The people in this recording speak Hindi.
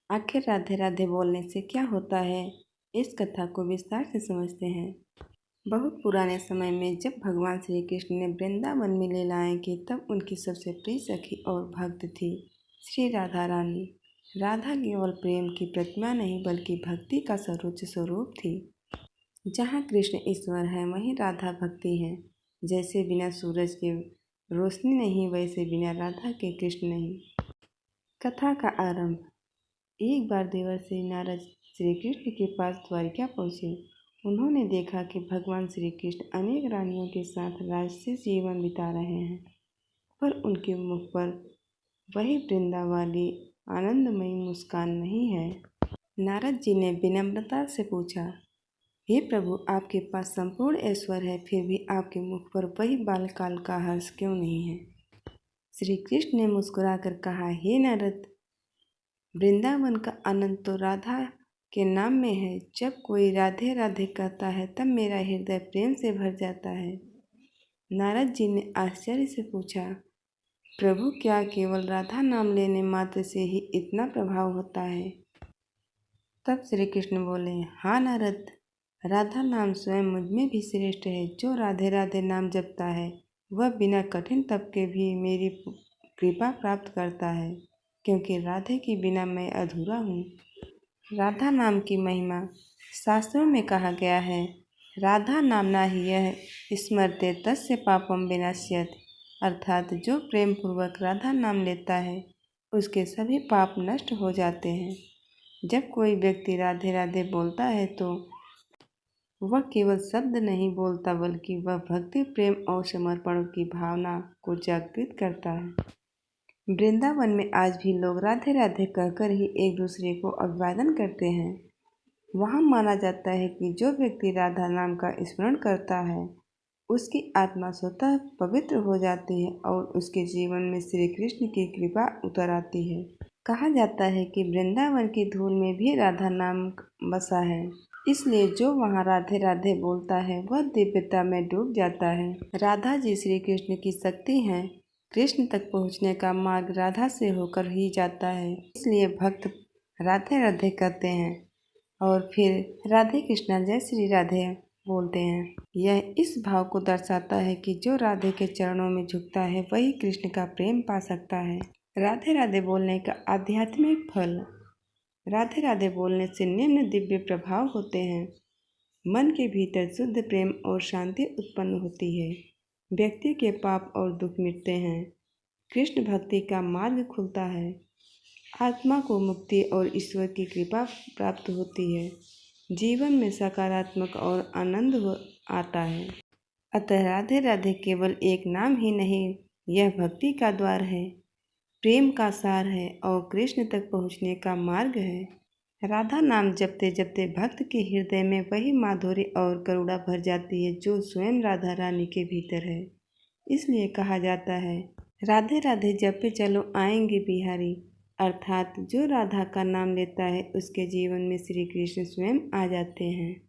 आखिर राधे राधे बोलने से क्या होता है, इस कथा को विस्तार से समझते हैं। बहुत पुराने समय में जब भगवान श्री कृष्ण ने वृंदावन में लीलाएं की, तब उनकी सबसे प्रिय सखी और भक्त थी श्री राधा रानी। राधा केवल प्रेम की प्रतिमा नहीं बल्कि भक्ति का सर्वोच्च स्वरूप थी। जहाँ कृष्ण ईश्वर है वहीं राधा भक्ति है। जैसे बिना सूरज के रोशनी नहीं, वैसे बिना राधा के कृष्ण नहीं। कथा का आरंभ। एक बार देवर्षि नारद श्री कृष्ण के पास द्वारिका पहुँचे। उन्होंने देखा कि भगवान श्री कृष्ण अनेक रानियों के साथ राजसी जीवन बिता रहे हैं, पर उनके मुख पर वही वृंदावाली आनंदमयी मुस्कान नहीं है। नारद जी ने विनम्रता से पूछा, हे प्रभु, आपके पास संपूर्ण ऐश्वर्य है, फिर भी आपके मुख पर वही बालकाल का हर्ष क्यों नहीं है? श्री कृष्ण ने मुस्कुराकर कहा, हे नारद, वृंदावन का आनंद तो राधा के नाम में है। जब कोई राधे राधे कहता है तब मेरा हृदय प्रेम से भर जाता है। नारद जी ने आश्चर्य से पूछा, प्रभु, क्या केवल राधा नाम लेने मात्र से ही इतना प्रभाव होता है? तब श्री कृष्ण बोले, हाँ नारद, राधा नाम स्वयं मुझ में भी श्रेष्ठ है। जो राधे राधे नाम जपता है वह बिना कठिन तप के भी मेरी कृपा प्राप्त करता है, क्योंकि राधे के बिना मैं अधूरा हूँ। राधा नाम की महिमा शास्त्रों में कहा गया है, राधा नामना ही यह स्मरते तस्य पापम विनाश्यत, अर्थात जो प्रेम पूर्वक राधा नाम लेता है उसके सभी पाप नष्ट हो जाते हैं। जब कोई व्यक्ति राधे राधे बोलता है तो वह केवल शब्द नहीं बोलता, बल्कि वह भक्ति, प्रेम और समर्पण की भावना को जागृत करता है। वृंदावन में आज भी लोग राधे राधे कहकर ही एक दूसरे को अभिवादन करते हैं। वहाँ माना जाता है कि जो व्यक्ति राधा नाम का स्मरण करता है उसकी आत्मा स्वतः पवित्र हो जाती है और उसके जीवन में श्री कृष्ण की कृपा उतर आती है। कहा जाता है कि वृंदावन की धूल में भी राधा नाम बसा है, इसलिए जो वहाँ राधे राधे बोलता है वह दिव्यता में डूब जाता है। राधा जी श्री कृष्ण की शक्ति हैं। कृष्ण तक पहुँचने का मार्ग राधा से होकर ही जाता है, इसलिए भक्त राधे राधे कहते हैं और फिर राधे कृष्णा जय श्री राधे बोलते हैं। यह इस भाव को दर्शाता है कि जो राधे के चरणों में झुकता है वही कृष्ण का प्रेम पा सकता है। राधे राधे बोलने का आध्यात्मिक फल। राधे राधे बोलने से निम्न दिव्य प्रभाव होते हैं। मन के भीतर शुद्ध प्रेम और शांति उत्पन्न होती है। व्यक्ति के पाप और दुख मिटते हैं। कृष्ण भक्ति का मार्ग खुलता है। आत्मा को मुक्ति और ईश्वर की कृपा प्राप्त होती है। जीवन में सकारात्मक और आनंद आता है। अतः राधे राधे केवल एक नाम ही नहीं, यह भक्ति का द्वार है, प्रेम का सार है और कृष्ण तक पहुँचने का मार्ग है। राधा नाम जपते जपते भक्त के हृदय में वही माधुर्य और करुणा भर जाती है जो स्वयं राधा रानी के भीतर है। इसलिए कहा जाता है, राधे राधे जपे चलो आएंगे बिहारी, अर्थात जो राधा का नाम लेता है उसके जीवन में श्री कृष्ण स्वयं आ जाते हैं।